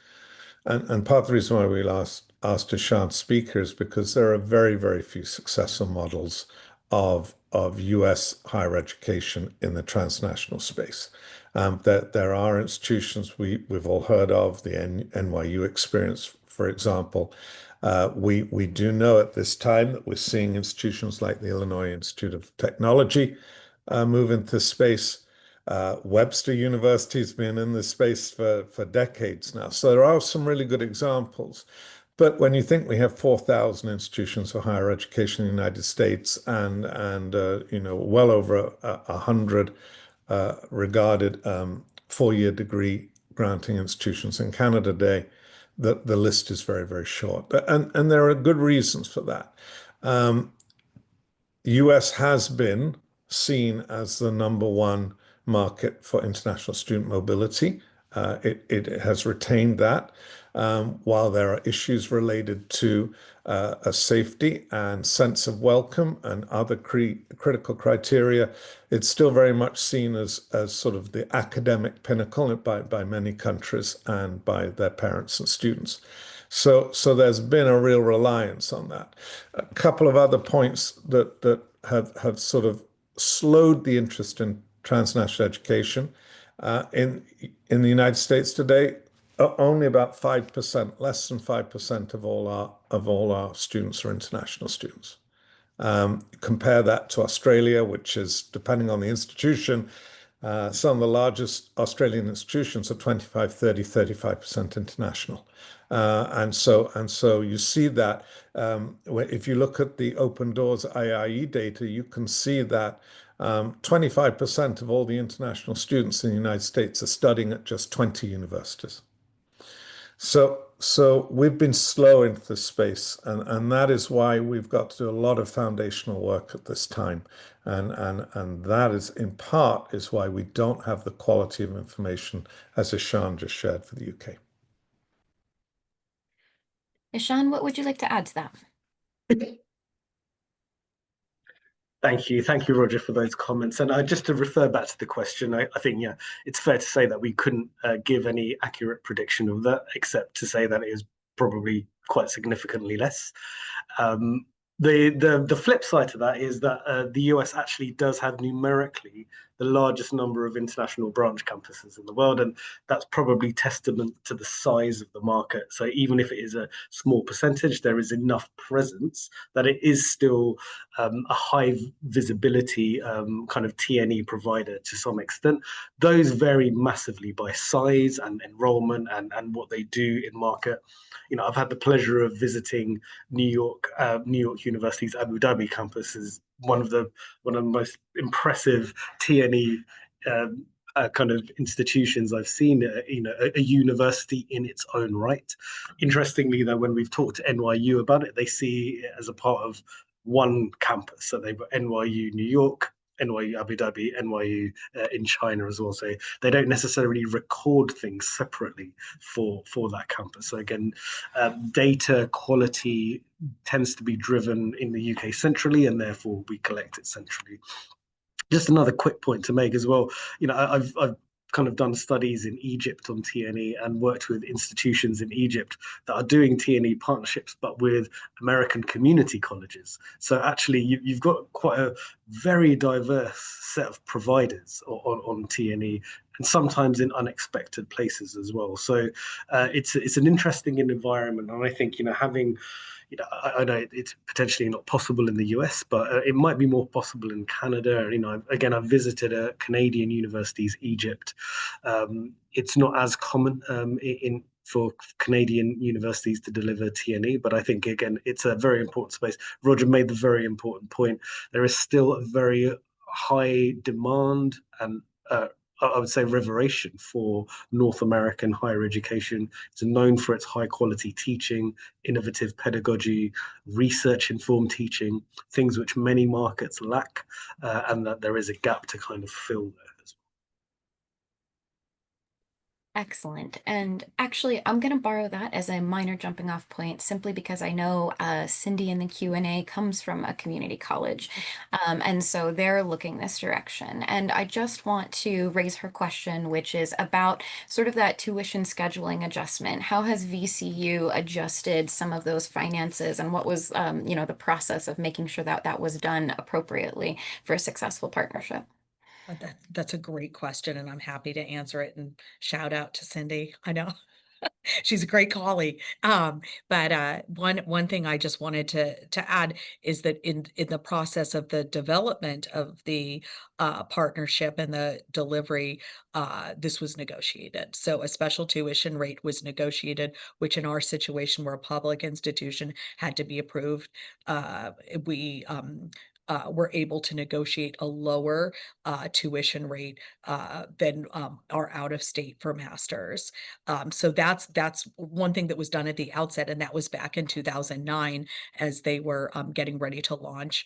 and part of the reason why we asked Ishan speakers, because there are very, very few successful models of US higher education in the transnational space. There are institutions we've all heard of, the NYU experience, for example. We do know at this time that we're seeing institutions like the Illinois Institute of Technology move into space. Webster University has been in this space for decades now. So there are some really good examples. But when you think we have 4,000 institutions for higher education in the United States and well over 100 regarded four-year degree granting institutions in Canada today, the list is very, very short. And there are good reasons for that. The US has been seen as the *1 market for international student mobility. It has retained that. While there are issues related to a safety and sense of welcome and other critical criteria, it's still very much seen as sort of the academic pinnacle by many countries and by their parents and students. So there's been a real reliance on that. A couple of other points that have sort of slowed the interest in transnational education. In the United States today, only about 5%, less than 5% of all our students are international students. Compare that to Australia, which is, depending on the institution, some of the largest Australian institutions are 25, 30, 35% international. And so you see that if you look at the Open Doors IIE data, you can see that 25% of all the international students in the United States are studying at just 20 universities. So we've been slow into this space, and that is why we've got to do a lot of foundational work at this time. And that is, in part, is why we don't have the quality of information as Ishan just shared for the UK. Ishan, what would you like to add to that? Thank you. Thank you, Roger, for those comments. And just to refer back to the question, I think, yeah, it's fair to say that we couldn't give any accurate prediction of that, except to say that it is probably quite significantly less. The flip side to that is that the US actually does have numerically the largest number of international branch campuses in the world, and that's probably testament to the size of the market. So even if it is a small percentage, there is enough presence that it is still a high visibility kind of TNE provider to some extent. Those vary massively by size and enrollment and what they do in market. You know, I've had the pleasure of visiting New York University's Abu Dhabi campus is one of the most impressive TNE kind of institutions I've seen. You know, a university in its own right. Interestingly, though, when we've talked to NYU about it, they see it as a part of one campus. So they've got NYU New York, NYU Abu Dhabi, NYU in China as well. So they don't necessarily record things separately for that campus. So again, data quality tends to be driven in the UK centrally, and therefore we collect it centrally. Just another quick point to make as well. You know, I've kind of done studies in Egypt on TNE and worked with institutions in Egypt that are doing TNE partnerships, but with American community colleges. So actually, you've got quite a very diverse set of providers on TNE, and sometimes in unexpected places as well. So it's an interesting environment, and I think, you know, having, you know, I know it's potentially not possible in the US, but it might be more possible in Canada. You know, again, I've visited a Canadian universities, Egypt. It's not as common for Canadian universities to deliver TNE, but I think, again, it's a very important space. Roger made the very important point. There is still a very high demand and I would say reveration for North American higher education. It's known for its high quality teaching, innovative pedagogy, research informed teaching, things which many markets lack, and that there is a gap to kind of fill there as well. Excellent. And actually, I'm going to borrow that as a minor jumping off point, simply because I know Cindy in the Q&A comes from a community college. And so they're looking this direction. And I just want to raise her question, which is about sort of that tuition scheduling adjustment. How has VCU adjusted some of those finances, and what was, you know, the process of making sure that that was done appropriately for a successful partnership? That's a great question, and I'm happy to answer it. And shout out to Cindy. I know she's a great colleague. But one thing I just wanted to add is that in the process of the development of the partnership and the delivery, this was negotiated. So a special tuition rate was negotiated, which in our situation, where a public institution had to be approved, we were able to negotiate a lower tuition rate than our out of state for masters. So that's one thing that was done at the outset, and that was back in 2009 as they were getting ready to launch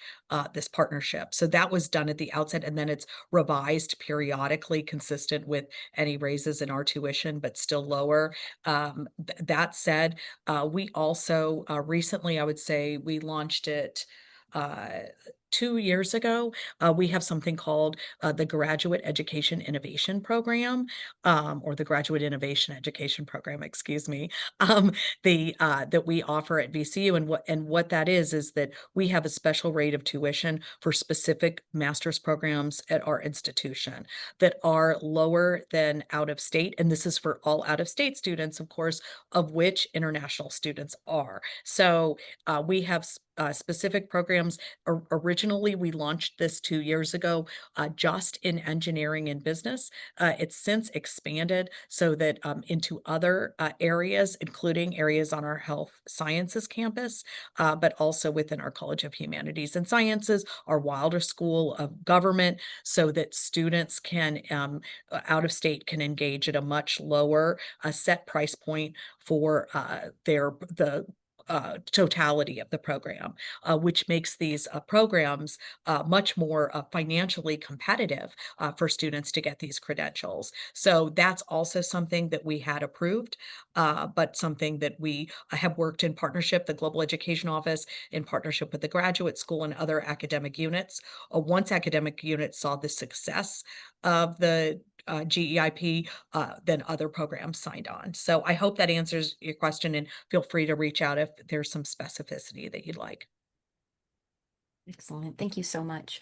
this partnership. So that was done at the outset, and then it's revised periodically, consistent with any raises in our tuition, but still lower. That said, we also recently, I would say, we launched it 2 years ago. We have something called the Graduate Education Innovation Program, or the Graduate Innovation Education Program, excuse me, that we offer at VCU. And what that is that we have a special rate of tuition for specific master's programs at our institution that are lower than out of state. And this is for all out of state students, of course, of which international students are. So we have specific programs. Originally, we launched this 2 years ago just in engineering and business. It's since expanded so that into other areas, including areas on our health sciences campus, but also within our College of Humanities and Sciences, our Wilder School of Government, so that students can, out of state, can engage at a much lower set price point for the totality of the program, which makes these programs much more financially competitive for students to get these credentials. So that's also something that we had approved, but something that we have worked in partnership, the Global Education Office, in partnership with the graduate school and other academic units. Once academic units saw the success of the GEIP, then other programs signed on. So I hope that answers your question, and feel free to reach out if there's some specificity that you'd like. Excellent. Thank you so much.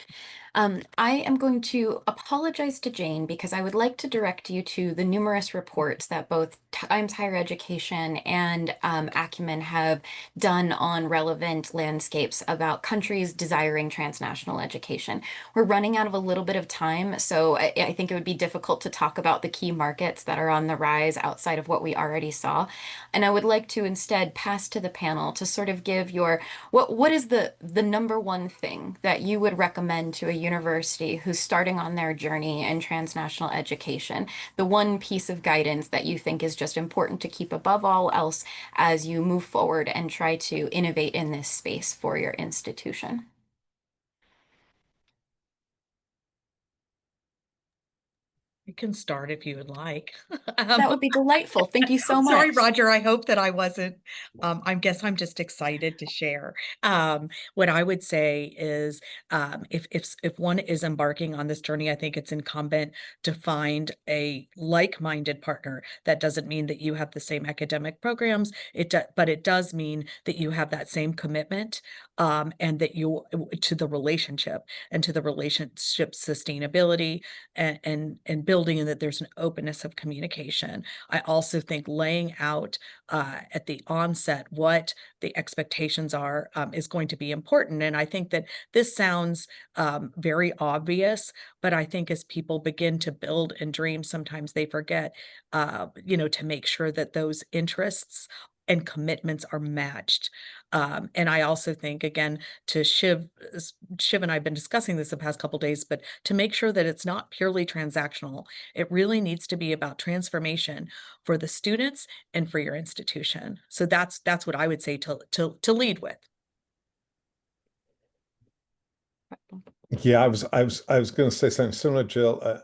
I am going to apologize to Jane because I would like to direct you to the numerous reports that both Times Higher Education and Acumen have done on relevant landscapes about countries desiring transnational education. We're running out of a little bit of time, so I think it would be difficult to talk about the key markets that are on the rise outside of what we already saw. And I would like to instead pass to the panel to sort of give your, what is the number one thing that you would recommend to a university who's starting on their journey in transnational education? The one piece of guidance that you think is just important to keep above all else as you move forward and try to innovate in this space for your institution? You can start if you would like. That would be delightful. Thank you so much. Sorry, Roger. I hope that I wasn't. I guess I'm just excited to share. What I would say is, if one is embarking on this journey, I think it's incumbent to find a like-minded partner. That doesn't mean that you have the same academic programs. But it does mean that you have that same commitment, and that you to the relationship and to the relationship sustainability and building, and that there's an openness of communication. I also think laying out at the onset what the expectations are is going to be important. And I think that this sounds very obvious, but I think as people begin to build and dream, sometimes they forget, to make sure that those interests and commitments are matched. And I also think, again, to Shiv and I have been discussing this the past couple of days, but to make sure that it's not purely transactional. It really needs to be about transformation for the students and for your institution. So that's what I would say to lead with. Yeah, I was going to say something similar, Jill.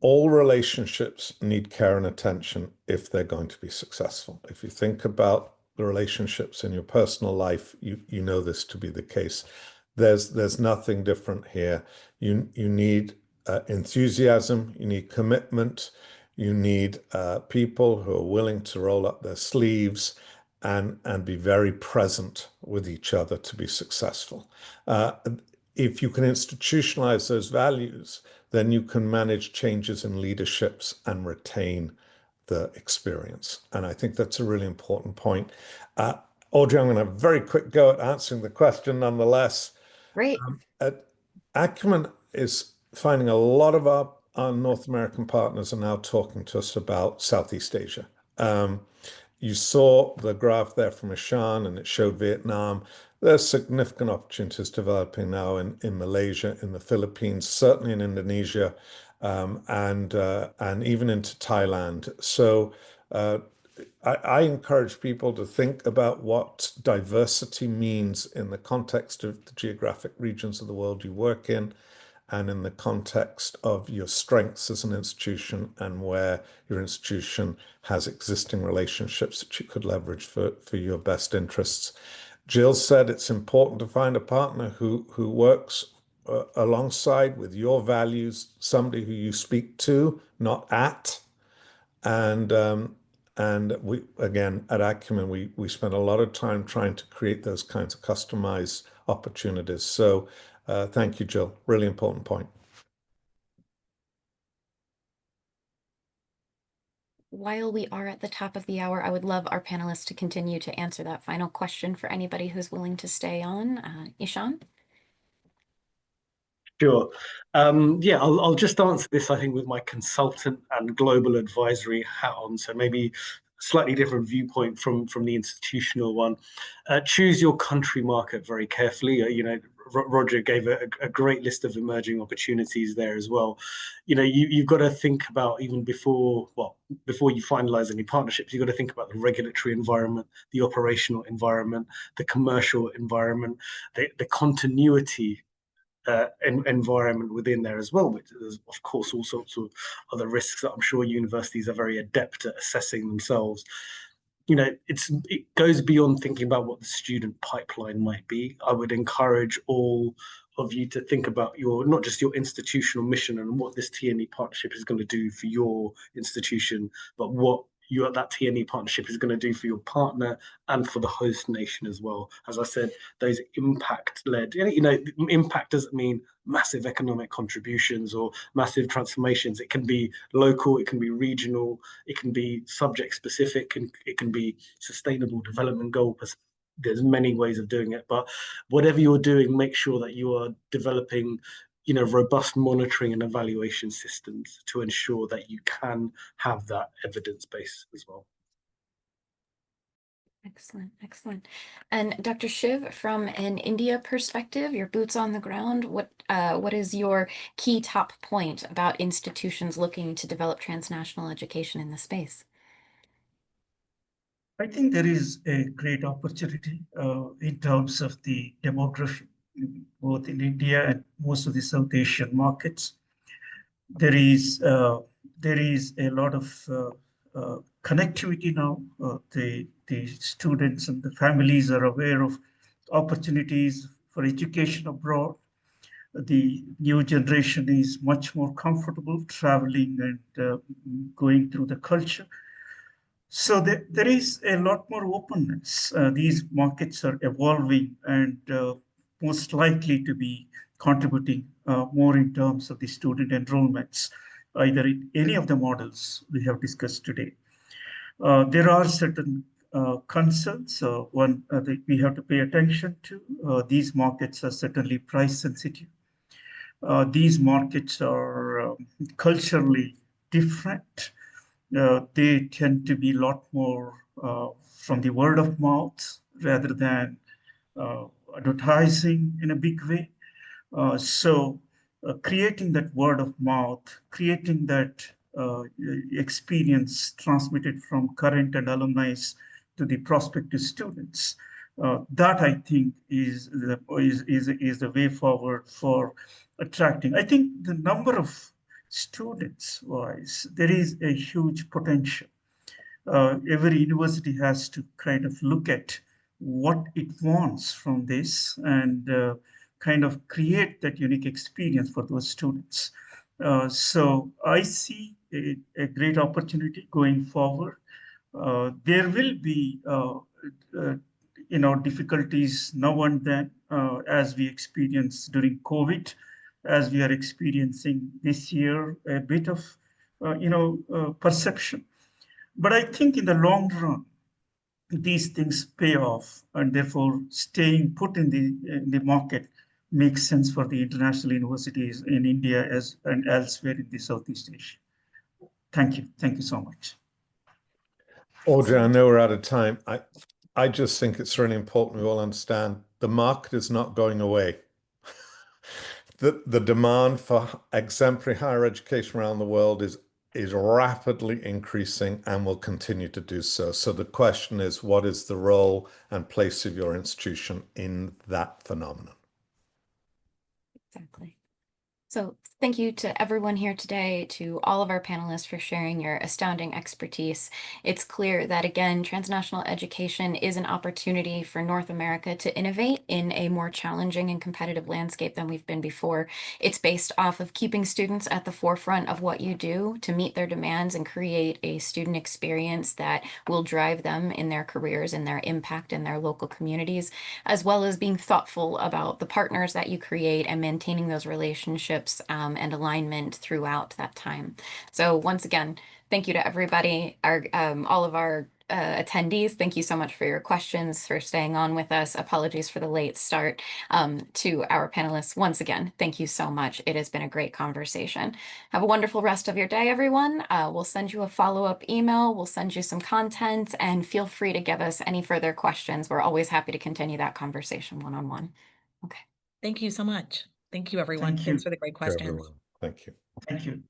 All relationships need care and attention if they're going to be successful. If you think about the relationships in your personal life, you know this to be the case. There's nothing different here. You need enthusiasm, you need commitment, you need people who are willing to roll up their sleeves and be very present with each other to be successful. If you can institutionalize those values, then you can manage changes in leaderships and retain the experience. And I think that's a really important point. Audrey, I'm going to have a very quick go at answering the question nonetheless. Great. Acumen is finding a lot of our North American partners are now talking to us about Southeast Asia. You saw the graph there from Ishan, and it showed Vietnam. There's significant opportunities developing now in Malaysia, in the Philippines, certainly in Indonesia, and even into Thailand. So I encourage people to think about what diversity means in the context of the geographic regions of the world you work in, and in the context of your strengths as an institution and where your institution has existing relationships that you could leverage for your best interests. Jill said it's important to find a partner who works alongside with your values, somebody who you speak to, not at. And we, again, at Acumen, we spend a lot of time trying to create those kinds of customized opportunities. So thank you, Jill. Really important point. While we are at the top of the hour, I would love our panelists to continue to answer that final question for anybody who's willing to stay on. Ishan? Sure. Yeah, I'll just answer this, I think, with my consultant and global advisory hat on. So maybe slightly different viewpoint from the institutional one. Choose your country market very carefully. Roger gave a great list of emerging opportunities there as well. You know, you've got to think about, even before you finalize any partnerships, you've got to think about the regulatory environment, the operational environment, the commercial environment, the continuity environment within there as well, which there's of course all sorts of other risks that I'm sure universities are very adept at assessing themselves. You know, it goes beyond thinking about what the student pipeline might be. I would encourage all of you to think about not just your institutional mission and what this TNE partnership is going to do for your institution, but what that TNE partnership is going to do for your partner and for the host nation as well. As I said, those impact-led, you know, impact doesn't mean massive economic contributions or massive transformations. It can be local, it can be regional, it can be subject specific, and it can be sustainable development goal. There's many ways of doing it, but whatever you're doing, make sure that you are developing, you know, robust monitoring and evaluation systems to ensure that you can have that evidence base as well. Excellent, excellent. And Dr. Shiv, from an India perspective, your boots on the ground, what is your key top point about institutions looking to develop transnational education in the space? I think there is a great opportunity in terms of the demography, both in India and most of the South Asian markets. There is a lot of connectivity now. The students and the families are aware of opportunities for education abroad. The new generation is much more comfortable traveling and going through the culture. So there is a lot more openness. These markets are evolving and most likely to be contributing more in terms of the student enrollments, either in any of the models we have discussed today. There are certain concerns. One that we have to pay attention to. These markets are certainly price sensitive. These markets are culturally different. They tend to be a lot more from the word of mouth rather than advertising in a big way. So creating that word of mouth, creating that experience transmitted from current and alumni to the prospective students, that I think is the way forward for attracting. I think the number of students wise, there is a huge potential. Every university has to kind of look at what it wants from this and kind of create that unique experience for those students. So I see a great opportunity going forward. There will be difficulties now and then as we experienced during COVID, as we are experiencing this year, a bit of perception. But I think in the long run, these things pay off, and therefore staying put in the market makes sense for the international universities in India and elsewhere in the Southeast Asia. Thank you so much. Audrey, I know we're out of time. I just think it's really important we all understand the market is not going away. The demand for exemplary higher education around the world is rapidly increasing and will continue to do so. So the question is, what is the role and place of your institution in that phenomenon? Exactly. So thank you to everyone here today, to all of our panelists for sharing your astounding expertise. It's clear that, again, transnational education is an opportunity for North America to innovate in a more challenging and competitive landscape than we've been before. It's based off of keeping students at the forefront of what you do to meet their demands and create a student experience that will drive them in their careers and their impact in their local communities, as well as being thoughtful about the partners that you create and maintaining those relationships and alignment throughout that time. So once again, thank you to everybody, all of our attendees. Thank you so much for your questions, for staying on with us. Apologies for the late start. To our panelists, once again, thank you so much. It has been a great conversation. Have a wonderful rest of your day, everyone. We'll send you a follow-up email. We'll send you some content, and feel free to give us any further questions. We're always happy to continue that conversation one-on-one. Okay. Thank you so much. Thank you, everyone. Thank you. Thanks for the great To questions. everyone. Thank you. Thank you.